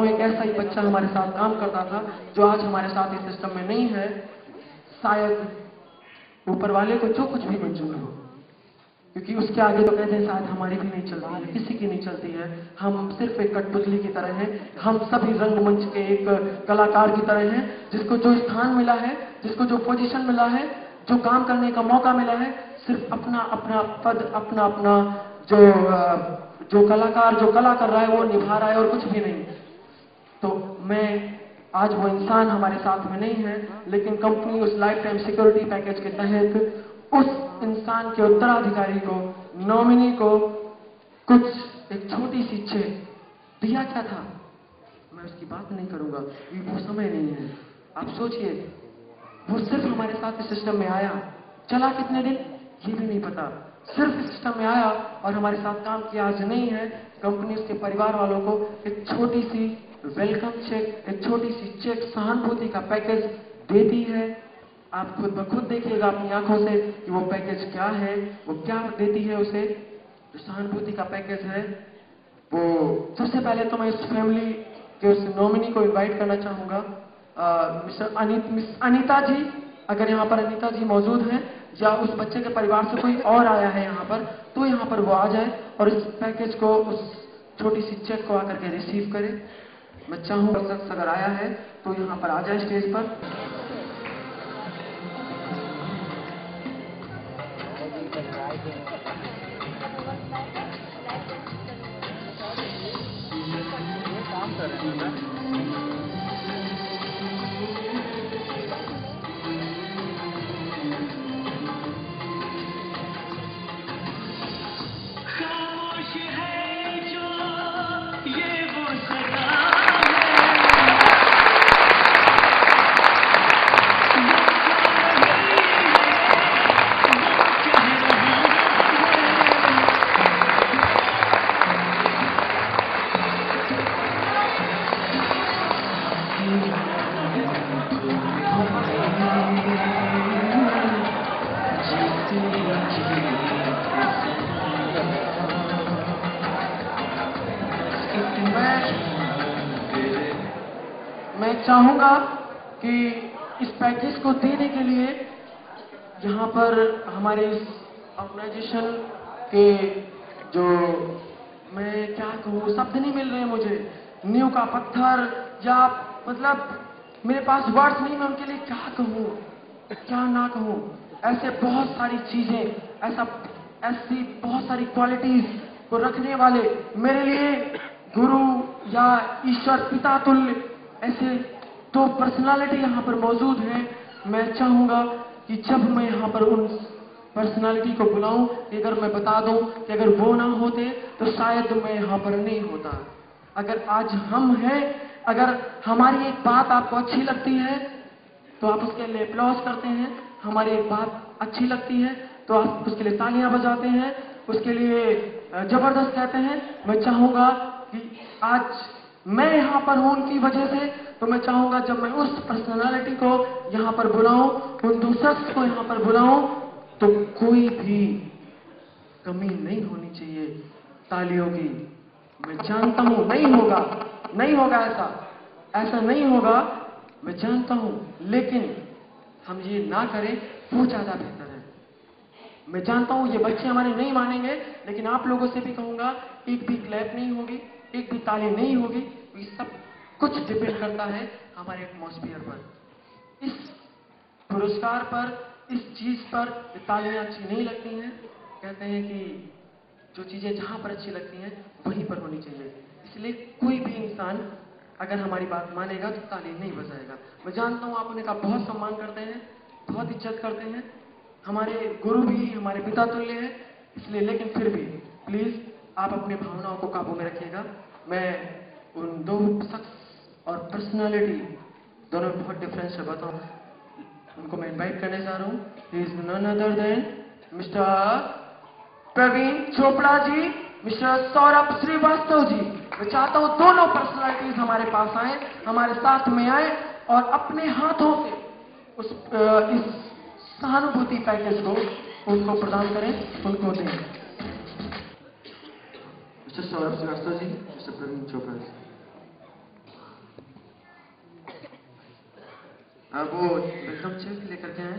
एक ऐसा ही बच्चा हमारे साथ काम करता था जो आज हमारे साथ इस सिस्टम में नहीं है। शायद ऊपर वाले को जो कुछ भी मंजूर हो, क्योंकि उसके आगे तो कहते हैं शायद हमारी भी नहीं चलती है, किसी की नहीं चलती है। हम सिर्फ एक कठपुतली की तरह हैं। हम सभी रंगमंच के एक कलाकार की तरह हैं, जिसको जो स्थान मिला है, जिसको जो पोजीशन मिला है, जो काम करने का मौका मिला है, सिर्फ अपना अपना पद, अपना अपना जो कलाकार जो कला कर रहा है वो निभा रहा है और कुछ भी नहीं। तो मैं आज वो इंसान हमारे साथ में नहीं है, लेकिन कंपनी उस लाइफ टाइम सिक्योरिटी पैकेज के तहत उस इंसान के उत्तराधिकारी को, नॉमिनी को कुछ एक छोटी सी चेक दिया। क्या था, मैं उसकी बात नहीं करूंगा, वो समय नहीं है। आप सोचिए, वो सिर्फ हमारे साथ इस सिस्टम में आया, चला कितने दिन ये भी नहीं पता, सिर्फ इस सिस्टम में आया और हमारे साथ काम किया। आज नहीं है, कंपनी उसके परिवार वालों को एक छोटी सी वेलकम चेक, एक छोटी सी चेक, सहानुभूति का पैकेज देती है। आप खुद ब खुद देखिएगा अपनी आंखों से कि वो पैकेज क्या है, वो क्या देती है उसे। जो सहानुभूति का पैकेज है वो, सबसे पहले तो मैं इस फैमिली के उस नॉमिनी को इनवाइट करना चाहूंगा। मिस अनीता जी, अगर यहाँ पर अनीता जी मौजूद हैं या उस बच्चे के परिवार से कोई और आया है यहाँ पर, तो यहाँ पर वो आ जाए और इस पैकेज को, उस छोटी सी चेक को आकर के रिसीव करे। मैं चाहूंगा शख्स अगर आया है तो यहाँ पर आ जाए स्टेज पर। काम कर रहे हैं मैं चाहूंगा कि इस पैकेज को देने के लिए यहाँ पर हमारे इस ऑर्गेनाइजेशन के जो, मैं क्या कहूँ, शब्द नहीं मिल रहे मुझे, नींव का पत्थर, या मतलब मेरे पास वर्ड्स नहीं, मैं उनके लिए क्या कहूँ, क्या ना कहूँ। ऐसे बहुत सारी चीजें, ऐसी बहुत सारी क्वालिटीज को रखने वाले मेरे लिए गुरु या ईश्वर पिता तुल्य ऐसे दो पर्सनालिटी यहाँ पर मौजूद हैं। मैं चाहूंगा कि जब मैं यहाँ पर उन पर्सनालिटी को बुलाऊं, कि अगर मैं बता दूं कि अगर वो ना होते तो शायद मैं यहाँ पर नहीं होता। अगर आज हम हैं, अगर हमारी एक बात आपको अच्छी लगती है तो आप उसके लिए अप्लॉज करते हैं, हमारी एक बात अच्छी लगती है तो आप उसके लिए तालियां बजाते हैं, उसके लिए जबरदस्त कहते हैं। मैं चाहूंगा कि आज मैं यहाँ पर हूं उनकी वजह से, तो मैं चाहूंगा जब मैं उस पर्सनालिटी को यहाँ पर बुलाऊं, उन दो शख्स को यहाँ पर बुलाऊं, तो कोई भी कमी नहीं होनी चाहिए तालियों की। मैं जानता हूं नहीं होगा, नहीं होगा, ऐसा नहीं होगा, मैं जानता हूं, लेकिन हम ये ना करें वो ज्यादा बेहतर है। मैं जानता हूं ये बच्चे हमारे नहीं मानेंगे, लेकिन आप लोगों से भी कहूंगा, एक भी क्लैप नहीं होगी, एक भी ताली नहीं होगी। ये सब कुछ डिपेंड करता है हमारे एटमॉस्फेयर पर, इस पुरस्कार पर, इस चीज पर। तालियां अच्छी नहीं लगती हैं, कहते हैं कि जो चीजें जहां पर अच्छी लगती हैं वहीं पर होनी चाहिए। इसलिए कोई भी इंसान अगर हमारी बात मानेगा तो ताली नहीं बजाएगा। मैं जानता हूं आप उनका बहुत सम्मान करते हैं, बहुत इज्जत करते हैं, हमारे गुरु भी हमारे पिता तुल्य हैं, इसलिए, लेकिन फिर भी प्लीज आप अपनी भावनाओं को काबू में रखिएगा। मैं उन दो शख्स और पर्सनालिटी दोनों में बहुत डिफरेंस है, बताऊं, उनको मैं इनवाइट करने जा रहा हूं। He is none other than mister Praveen Chopra ji, mister Saurabh Srivastava ji. मैं चाहता हूं दोनों पर्सनालिटीज हमारे पास आए, हमारे साथ में आए और अपने हाथों से इस सहानुभूति पैकेज को उनको प्रदान करें, उनको दें। मिस्टर सौरभ श्रीवास्तव जी, मिस्टर प्रवीण चोपड़ा जी। वो वेलकम चेक लेकर के आए।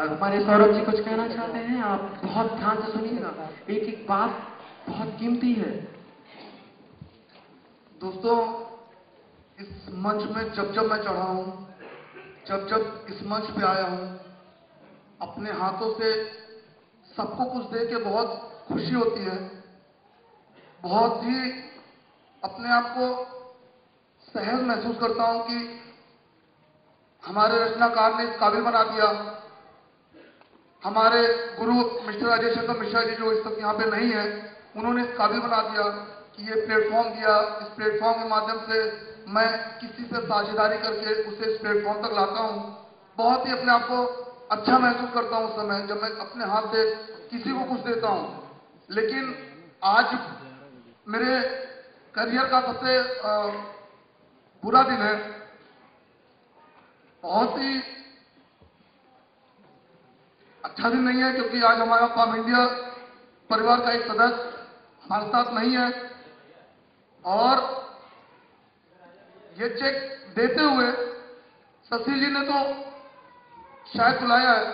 हमारे सौरभ जी कुछ कहना चाहते हैं, आप बहुत ध्यान से सुनिएगा, एक एक बात बहुत कीमती है। दोस्तों, इस मंच में जब जब मैं चढ़ा हूं, जब जब इस मंच पे आया हूं, अपने हाथों से सबको कुछ दे के बहुत खुशी होती है। बहुत ही अपने आप को सहज महसूस करता हूं कि हमारे रचनाकार ने इस काबिल बना दिया। हमारे गुरु मिस्टर अजय शंकर मिश्रा जी, जो इस वक्त यहाँ पे नहीं है, उन्होंने इस काबिल बना दिया कि ये प्लेटफॉर्म दिया। इस प्लेटफॉर्म के माध्यम से मैं किसी से साझेदारी करके उसे इस प्लेटफॉर्म तक लाता हूँ। बहुत ही अपने आप को अच्छा महसूस करता हूँ उस समय जब मैं अपने हाथ से किसी को कुछ देता हूँ। लेकिन आज मेरे करियर का सबसे बुरा दिन है। बहुत ही अच्छा दिन नहीं है, क्योंकि आज हमारा फार्म इंडिया परिवार का एक सदस्य हमारे साथ नहीं है और ये चेक देते हुए शशि जी ने तो शायद बुलाया है।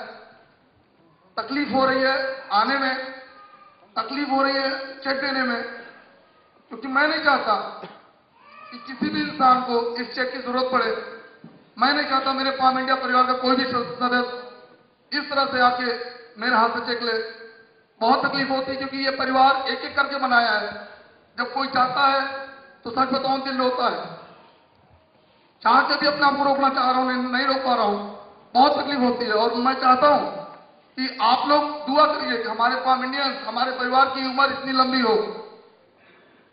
तकलीफ हो रही है आने में, तकलीफ हो रही है चेक देने में, क्योंकि मैं नहीं चाहता कि किसी भी इंसान को इस चेक की जरूरत पड़े। मैं नहीं चाहता मेरे फार्म इंडिया परिवार का कोई भी सदस्य इस तरह से आके मेरे हाथ से चेक ले। बहुत तकलीफ होती है, क्योंकि ये परिवार एक एक करके बनाया है। जब कोई चाहता है तो सच बताऊं दिल रोता है। चाह के भी अपने आप को रोकना चाह रहा हूं, नहीं रोक पा रहा हूं। बहुत तकलीफ होती है और मैं चाहता हूं कि आप लोग दुआ करिए कि हमारे फार्म इंडियंस, हमारे परिवार की उम्र इतनी लंबी हो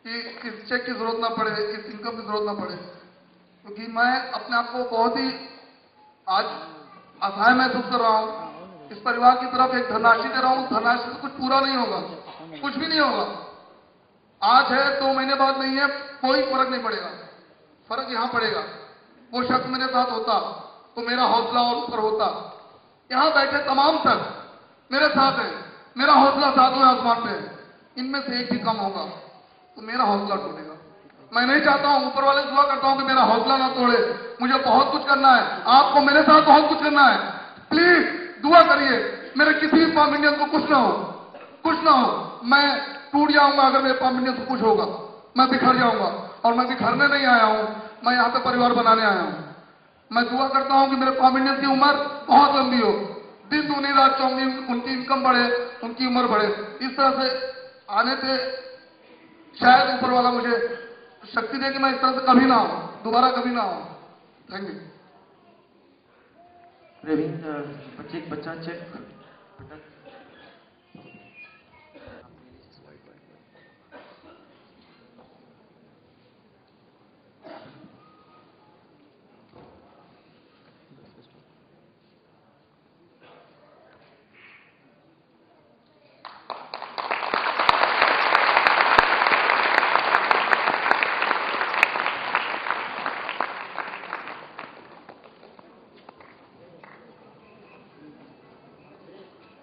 कि इस चेक की जरूरत ना पड़े, इस इनकम की जरूरत ना पड़े। क्योंकि मैं अपने आप को बहुत ही आज असहाय महसूस कर रहा हूं। इस परिवार की तरफ एक धनराशि दे रहा हूं, धनराशि से कुछ पूरा नहीं होगा, कुछ भी नहीं होगा। आज है 2 महीने बाद नहीं है, कोई फर्क नहीं पड़ेगा। फर्क यहां पड़ेगा, वो शख्स मेरे साथ होता तो मेरा हौसला और ऊपर होता। यहां बैठे तमाम शख्स मेरे साथ हैं, मेरा हौसला सातवें आसमान पे है। इनमें से एक भी कम होगा तो मेरा हौसला टूटेगा। मैं नहीं चाहता हूं, ऊपर वाले दुआ करता हूं कि मेरा हौसला ना तोड़े। मुझे बहुत कुछ करना है, आपको मेरे साथ बहुत कुछ करना है। प्लीज दुआ करिए, मेरे किसी भी फार्म इंडियन को कुछ ना हो, कुछ ना हो। मैं टूट जाऊंगा अगर मेरे फार्म इंडियन को कुछ होगा, मैं बिखर जाऊंगा। और मैं बिखरने नहीं आया हूं, मैं यहां पे परिवार बनाने आया हूं। मैं दुआ करता हूं कि मेरे फार्म इंडियन की उम्र बहुत लंबी हो, दिन दूनी रात चौगनी, उनकी इनकम बढ़े, उनकी उम्र बढ़े। इस तरह से आने से शायद ऊपर वाला मुझे शक्ति दे कि मैं इस तरह से कभी ना हो, दोबारा कभी ना हो। Thank you. प्रत्येक बच्चा चेक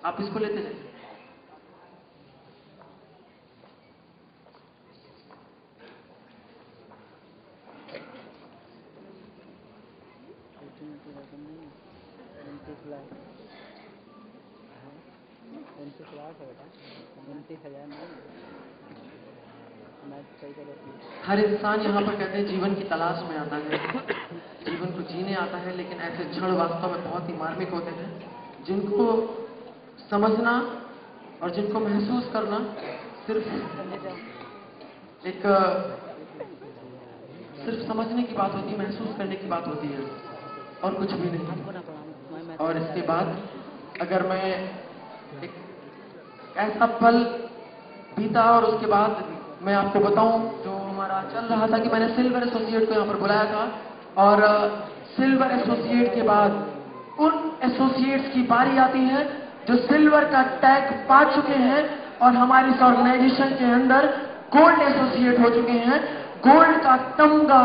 आप इसको लेते जाइए। हर इंसान यहाँ पर कहते हैं जीवन की तलाश में आता है, जीवन को जीने आता है, लेकिन ऐसे क्षण वास्तव में बहुत ही मार्मिक होते हैं, जिनको समझना और जिनको महसूस करना सिर्फ समझने की बात होती है, महसूस करने की बात होती है और कुछ भी नहीं। और इसके बाद अगर मैं एक ऐसा पल बीता और उसके बाद मैं आपको बताऊं जो हमारा चल रहा था कि मैंने सिल्वर एसोसिएट को यहाँ पर बुलाया था और सिल्वर एसोसिएट के बाद उन एसोसिएट्स की बारी आती है जो सिल्वर का टैग पा चुके हैं और हमारी इस ऑर्गेनाइजेशन के अंदर गोल्ड एसोसिएट हो चुके हैं। गोल्ड का तमगा,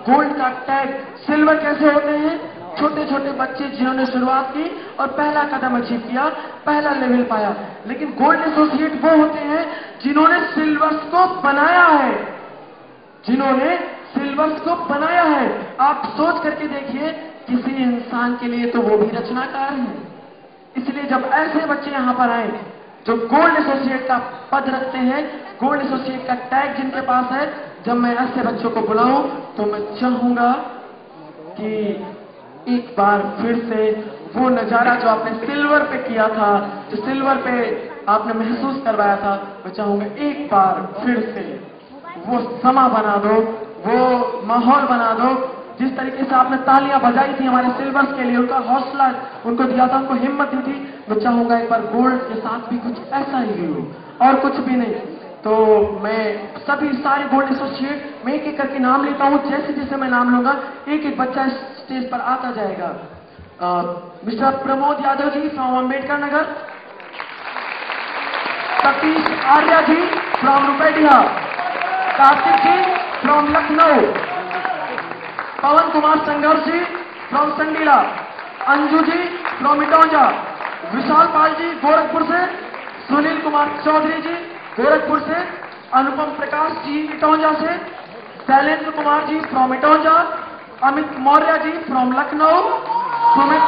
गोल्ड का टैग, सिल्वर कैसे होते हैं? छोटे छोटे बच्चे जिन्होंने शुरुआत की और पहला कदम अचीव किया, पहला लेवल पाया। लेकिन गोल्ड एसोसिएट वो होते हैं जिन्होंने सिल्वर्स को बनाया है, जिन्होंने सिल्वर सिल्वर्स को बनाया है। आप सोच करके देखिए, किसी इंसान के लिए तो वो भी रचनाकार है। इसलिए जब ऐसे बच्चे यहां पर आए जो गोल्ड एसोसिएट का पद रखते हैं, गोल्ड एसोसिएट का टैग जिनके पास है, जब मैं ऐसे बच्चों को बुलाऊं तो मैं चाहूंगा कि एक बार फिर से वो नजारा जो आपने सिल्वर पे किया था, जो सिल्वर पे आपने महसूस करवाया था, मैं चाहूंगा एक बार फिर से वो समा बना दो, वो माहौल बना दो। जिस तरीके से आपने तालियां बजाई थी हमारे सिल्वर्स के लिए, उनका हौसला उनको दिया था, उनको हिम्मत दी थी, मैं चाहूंगा एक बार गोल्ड के साथ भी कुछ ऐसा ही हो, और कुछ भी नहीं। तो मैं सभी सारे गोल्ड एसोसिएट मैं एक एक करके नाम लेता हूं। जैसे जैसे मैं नाम लूंगा एक एक बच्चा स्टेज पर आता जाएगा। Mister Pramod Yadav ji from Ambedkar Nagar, Satish Arya ji from Rupedia, Kartik ji from Lucknow, Pawan Kumar Sangharsh ji from Sandila, Anju ji from Itaunja, Vishal Pal ji Gorakhpur से, सुनील कुमार चौधरी जी गोरखपुर से, अनुपम प्रकाश जी इटौंजा से, शैलेंद्र कुमार जी फ्रॉम इटौंजा, अमित मौर्य जी फ्रॉम लखनऊ, सुमित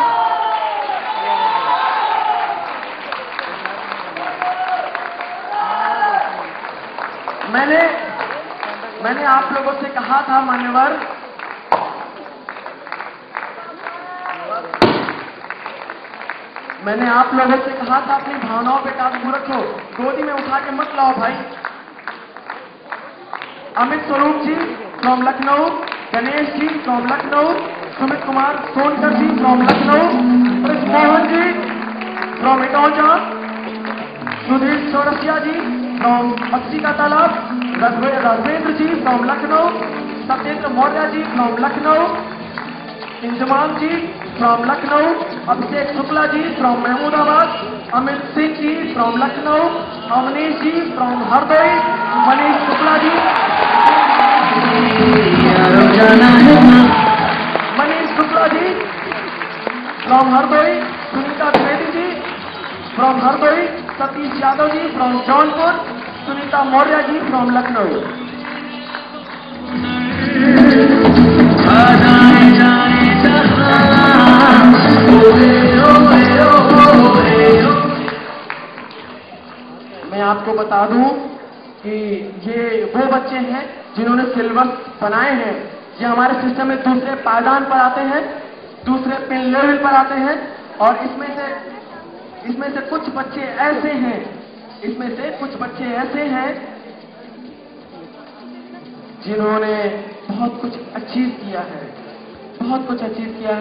मैंने आप लोगों से कहा था मान्यवर, मैंने आप लोगों से कहा था अपनी भावनाओं पे काबू रखो, गोदी में उठा के मत लाओ भाई। Amit Swaroop ji from Lucknow, Ganesh ji from Lucknow, Sumit Kumar Sonkar ji from Lucknow, Mohan ji from Itaunja, Sudhir Chaurasia ji from Machhi ka Talab, Rajendra ji from Lucknow, Satyendra Maurya ji from Lucknow, Inzamam ji from Lucknow, Abhishek Shukla ji from Mahmudabad, Amit Singh ji from Lucknow, Avneesh ji from Hardoi, Manish Shukla ji, Manish Shukla ji from Hardoi, Sunita Dwivedi ji from Hardoi, Satish Yadav ji from Jaunpur, Sunita Maurya ji from Lucknow. मैं आपको बता दूं कि ये वो बच्चे हैं जिन्होंने सिल्वर बनाए हैं। ये हमारे सिस्टम में दूसरे पायदान पर आते हैं, दूसरे पिन लेवल पर आते हैं, और इसमें से कुछ बच्चे ऐसे हैं, इसमें से कुछ बच्चे ऐसे हैं जिन्होंने बहुत कुछ अचीव किया है, बहुत कुछ अचीव किया